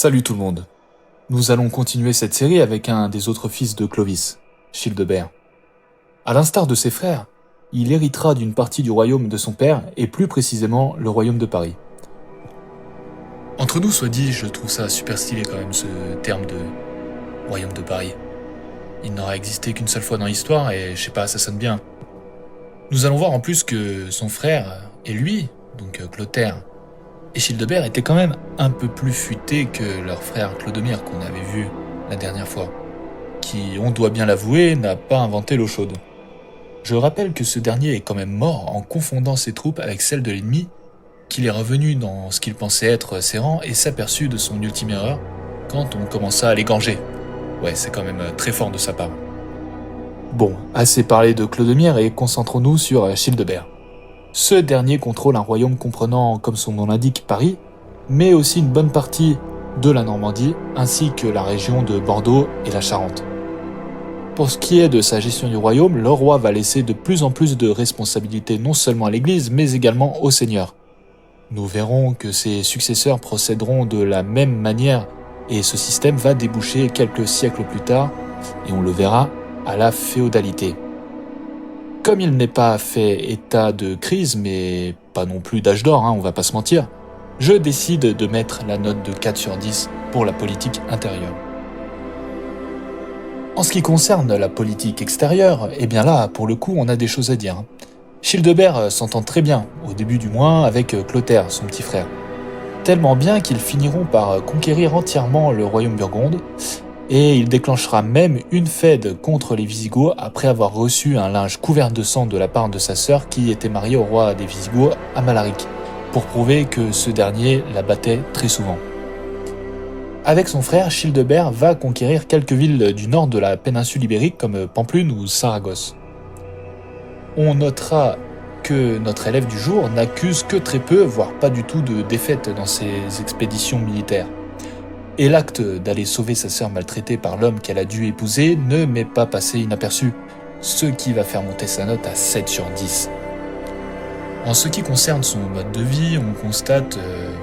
Salut tout le monde. Nous allons continuer cette série avec un des autres fils de Clovis, Childebert. À l'instar de ses frères, il héritera d'une partie du royaume de son père, et plus précisément le royaume de Paris. Entre nous soit dit, je trouve ça super stylé quand même ce terme de royaume de Paris. Il n'aura existé qu'une seule fois dans l'histoire et je sais pas, ça sonne bien. Nous allons voir en plus que son frère et lui, donc Clotaire, et Childebert étaient quand même un peu plus futés que leur frère Clodomir qu'on avait vu la dernière fois, qui, on doit bien l'avouer, n'a pas inventé l'eau chaude. Je rappelle que ce dernier est quand même mort en confondant ses troupes avec celles de l'ennemi, qu'il est revenu dans ce qu'il pensait être ses rangs et s'aperçut de son ultime erreur quand on commença à l'égorger. Ouais, c'est quand même très fort de sa part. Bon, assez parlé de Clodomir et concentrons-nous sur Childebert. Ce dernier contrôle un royaume comprenant, comme son nom l'indique, Paris, mais aussi une bonne partie de la Normandie, ainsi que la région de Bordeaux et la Charente. Pour ce qui est de sa gestion du royaume, le roi va laisser de plus en plus de responsabilités non seulement à l'Église, mais également au Seigneur. Nous verrons que ses successeurs procéderont de la même manière, et ce système va déboucher quelques siècles plus tard, et on le verra, à la féodalité. Comme il n'est pas fait état de crise, mais pas non plus d'âge d'or, on va pas se mentir, je décide de mettre la note de 4 sur 10 pour la politique intérieure. En ce qui concerne la politique extérieure, eh bien là, pour le coup, on a des choses à dire. Childebert s'entend très bien, au début du moins, avec Clotaire, son petit frère. Tellement bien qu'ils finiront par conquérir entièrement le royaume burgonde, et il déclenchera même une faide contre les Visigoths après avoir reçu un linge couvert de sang de la part de sa sœur qui était mariée au roi des Visigoths, Amalaric, pour prouver que ce dernier la battait très souvent. Avec son frère, Childebert va conquérir quelques villes du nord de la péninsule ibérique comme Pampelune ou Saragosse. On notera que notre élève du jour n'accuse que très peu, voire pas du tout de défaite dans ses expéditions militaires. Et l'acte d'aller sauver sa sœur maltraitée par l'homme qu'elle a dû épouser ne m'est pas passé inaperçu, ce qui va faire monter sa note à 7 sur 10. En ce qui concerne son mode de vie, on constate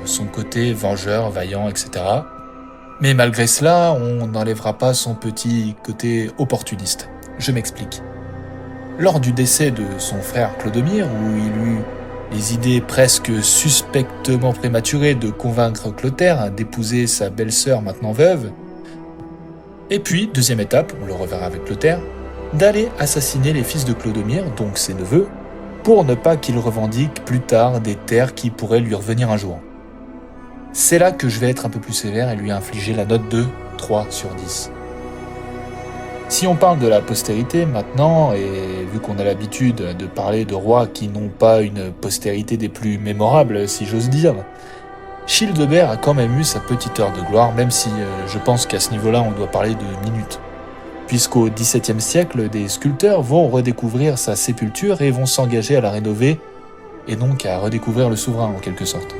son côté vengeur, vaillant, etc. Mais malgré cela, on n'enlèvera pas son petit côté opportuniste. Je m'explique. Lors du décès de son frère Clodomir, où il eut les idées presque suspectement prématurées de convaincre Clotaire d'épouser sa belle-sœur maintenant veuve. Et puis, deuxième étape, on le reverra avec Clotaire, d'aller assassiner les fils de Clodomir, donc ses neveux, pour ne pas qu'il revendique plus tard des terres qui pourraient lui revenir un jour. C'est là que je vais être un peu plus sévère et lui infliger la note de 3 sur 10. Si on parle de la postérité maintenant, et vu qu'on a l'habitude de parler de rois qui n'ont pas une postérité des plus mémorables, si j'ose dire, Childebert a quand même eu sa petite heure de gloire, même si je pense qu'à ce niveau-là on doit parler de minutes. Puisqu'au XVIIe siècle, des sculpteurs vont redécouvrir sa sépulture et vont s'engager à la rénover, et donc à redécouvrir le souverain en quelque sorte.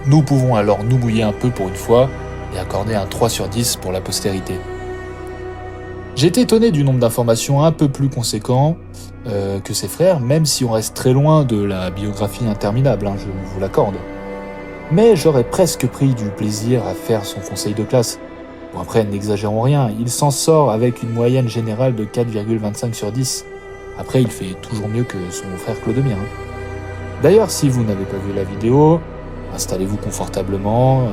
Nous pouvons alors nous mouiller un peu pour une fois, et accorder un 3 sur 10 pour la postérité. J'ai été étonné du nombre d'informations un peu plus conséquent que ses frères, même si on reste très loin de la biographie interminable, je vous l'accorde. Mais j'aurais presque pris du plaisir à faire son conseil de classe. Bon après, n'exagérons rien, il s'en sort avec une moyenne générale de 4,25 sur 10. Après, il fait toujours mieux que son frère Clodomir. D'ailleurs, si vous n'avez pas vu la vidéo, installez-vous confortablement,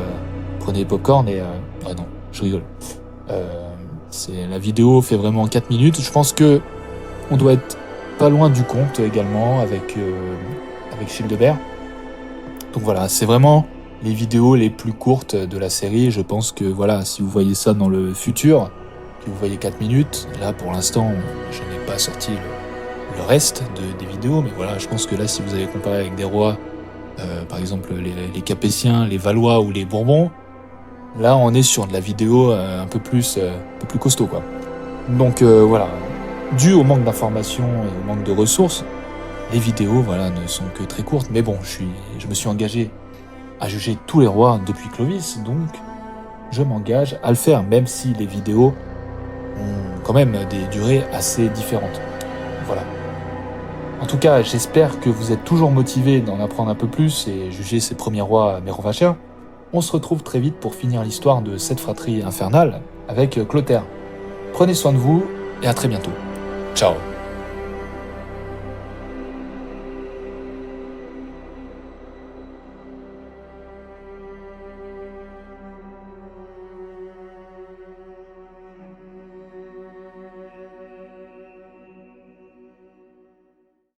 prenez popcorn et... Ah non, je rigole. La vidéo fait vraiment 4 minutes. Je pense que on doit être pas loin du compte également avec Childebert. Donc voilà, c'est vraiment les vidéos les plus courtes de la série. Je pense que voilà, si vous voyez ça dans le futur, que vous voyez 4 minutes, là pour l'instant, je n'ai pas sorti le reste des vidéos, mais voilà, je pense que là, si vous avez comparé avec des rois, par exemple les Capétiens, les Valois ou les Bourbons, là, on est sur de la vidéo un peu plus costaud, quoi. Donc voilà, dû au manque d'informations et au manque de ressources, les vidéos ne sont que très courtes. Mais bon, je me suis engagé à juger tous les rois depuis Clovis, donc je m'engage à le faire, même si les vidéos ont quand même des durées assez différentes. Voilà. En tout cas, j'espère que vous êtes toujours motivés d'en apprendre un peu plus et juger ces premiers rois mérovingers. On se retrouve très vite pour finir l'histoire de cette fratrie infernale avec Clotaire. Prenez soin de vous et à très bientôt. Ciao.